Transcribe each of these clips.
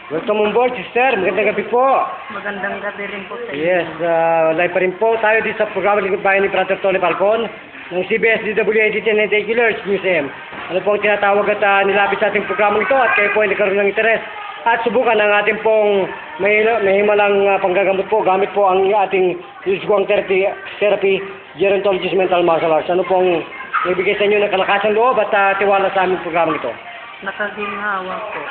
Welcome on board, sister. Magandang gabi po. Magandang gabi rin po sa inyo. Yes, live pa rin po tayo dito sa programa Lingkod Bayan ni Brother Tony Falcon ng CBS DWADT and Regulars Museum. Ano po ang tinatawag at nilapit sa ating programang ito at kayo po ay nagkaroon ng interes at subukan ang ating pong may himalang panggagamot po gamit po ang ating Yusguang Therapy Gerontologist Mental Martial Arts. Ano pong ibigay sa inyo ng kalakasan loob at tiwala sa aming programang ito? Nakaginhawa po.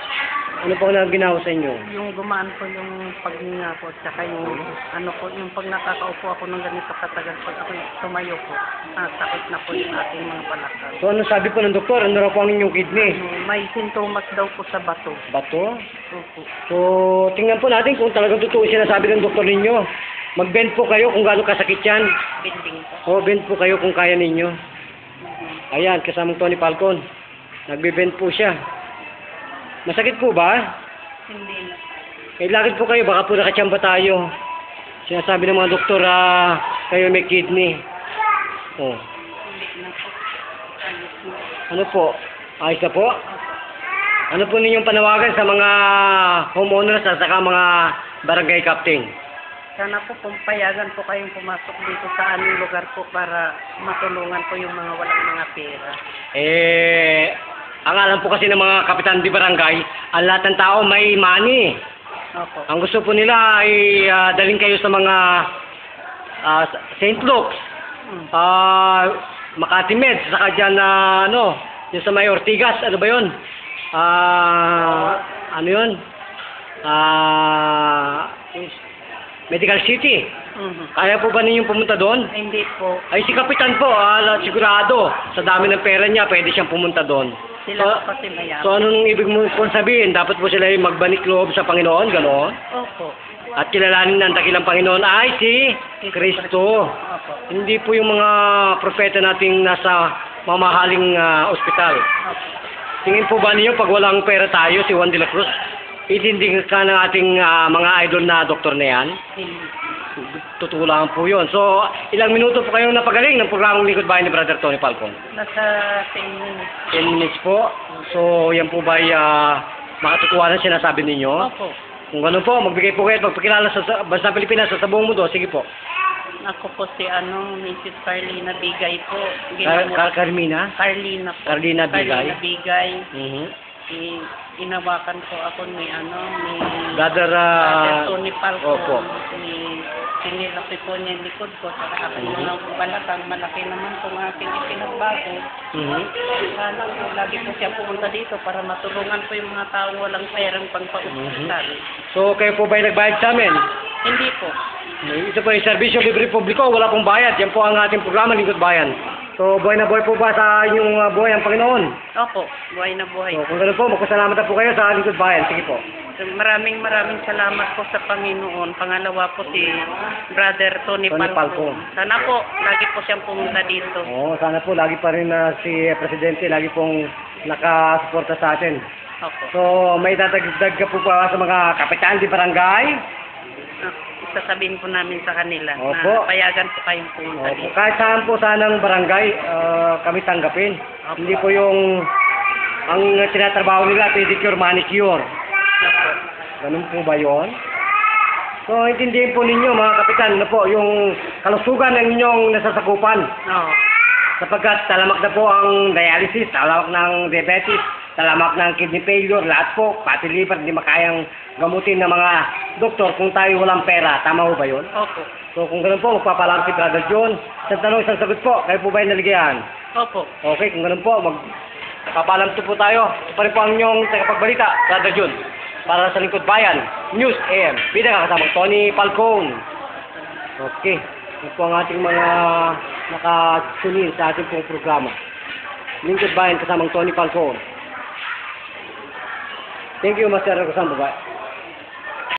Ano po ang ginawa sa inyo? Yung gumaan po yung paghinga po, tsaka yung ano po, yung pag nakakaupo ako ng ganito katagal, pag ako tumayo po, sakit na po yung ating mga palakad. So ano sabi po ng doktor? Ano raw po ang inyong kidney? May sintomas daw po sa bato. Bato? Opo. So, tingnan po natin kung talagang totoo sinasabi ng doktor ninyo. Mag-bend po kayo kung gaano kasakit yan. Binding po. O, bend po kayo kung kaya ninyo. Ayan, kasamang Tony Falcon. Nagbe-bend po siya. Masakit po ba? Hindi na. Eh, lakad po kayo, baka po nakachamba tayo. Sinasabi ng mga doktor, kayo may kidney. Oh. Hindi na po. Ayos na. Ano po? Ayos na po? Ano po ninyong panawagan sa mga homeowners at saka mga barangay captain? Sana po payagan po kayong pumasok dito sa aming lugar po para matulungan po yung mga walang mga pera. Ang alam po kasi ng mga kapitan di barangay, ang lahat ng tao may money. Opo. Ang gusto po nila ay dalhin kayo sa mga St. Luke's, Makati Med, saka dyan yung sa may Ortigas, ano ba yun? Ano yun? Medical City. Kaya po ba ninyong pumunta doon? Hindi po. Ay, si Kapitan po, sigurado, sa dami ng pera niya, pwede siyang pumunta doon. Sila po kasi mayaman. So, anong ibig mo pong sabihin? Dapat po sila yung magbanik loob sa Panginoon, gano'n? Opo. At kilalanin ng dakilang Panginoon ay si Kristo. Opo. Hindi po yung mga propeta nating nasa mamahaling ospital. Opo. Tingin po ba niyo pag walang pera tayo, si Juan de la Cruz, itindig ka ng ating mga idol na doktor na yan? Hindi. Totoo lang po yun. So, ilang minuto po kayong napagaling ng programang Lingkod Bayan ni Brother Tony Falcon? Nasa 10 minutes. 10 minutes po. So, yan po ba ay makatotohanan sinasabi ninyo? Opo. Kung gano'n po, magbigay po kayo at magpakilala sa bansa Pilipinas sa buong mundo. Sige po. Ako po si Mrs. Carlina Bigay po. Carmina? Carlina po. Carlina Bigay. Carlina Bigay. Inawakan po ako ni Brother Tony Falcon. Opo. Sinilaki po niya yung likod ko sa aking mga balakang. Malaki naman po ang aking ipinagbago. Sana po, lagi po siya pumunta dito para matulungan po yung mga taong walang perang pangpa-ospital. So, kayo po ba nagbayad sa amin? Hindi po. Ito po yung Serbisyo Libre Publiko, wala pong bayad. Yan po ang ating programa, Lingkod Bayan. So, buhay na buhay po ba sa inyong buhay ang Panginoon? Opo, buhay na buhay. So, kung gano'n po, magpasalamat na po kayo sa Lingkod Bayan. Sige po. Maraming salamat po sa Panginoon. Pangalawa po si Brother Tony Falcon. Sana po, lagi po siyang pumunta dito. Oo, sana po, lagi pa rin si Presidente, lagi pong nakasuporta sa atin. Opo. So, may dadagdag ka po pa sa mga kapitan di barangay? Sasabihin po namin sa kanila Opo. na payagan po kayong pumunta dito. Kahit saan po sanang barangay, kami tanggapin. Opo. Hindi po yung ang tinatrabaho nila, pedicure, manicure. Opo. Ganun po ba yun? So, intindihin po ninyo mga kapitan, ano po, yung kalusugan ng inyong nasasakupan. Oo. Sapagkat talamak na po ang dialysis, talamak ng diabetes, talamak ng kidney failure, lahat po, pati liver, hindi makayang gamutin ng mga doktor kung tayo walang pera. Tama po ba yun? Opo. So, kung ganun po, magpapalam si Brother John. Isang tanong, isang sagot po, kayo po ba yung naligayan? Opo. Okay, kung ganun po, magpapalam po tayo. Ito pa rin po ang inyong tagapagbalita, Brother John. Para sa Lingkod Bayan, News AM. Bida ka kasama, Tony Falcon. Okay. Ito po ang ating mga nakasunin sa ating pong programa. Lingkod Bayan kasamang Tony Falcon. Thank you, Master Rosam. Bye-bye.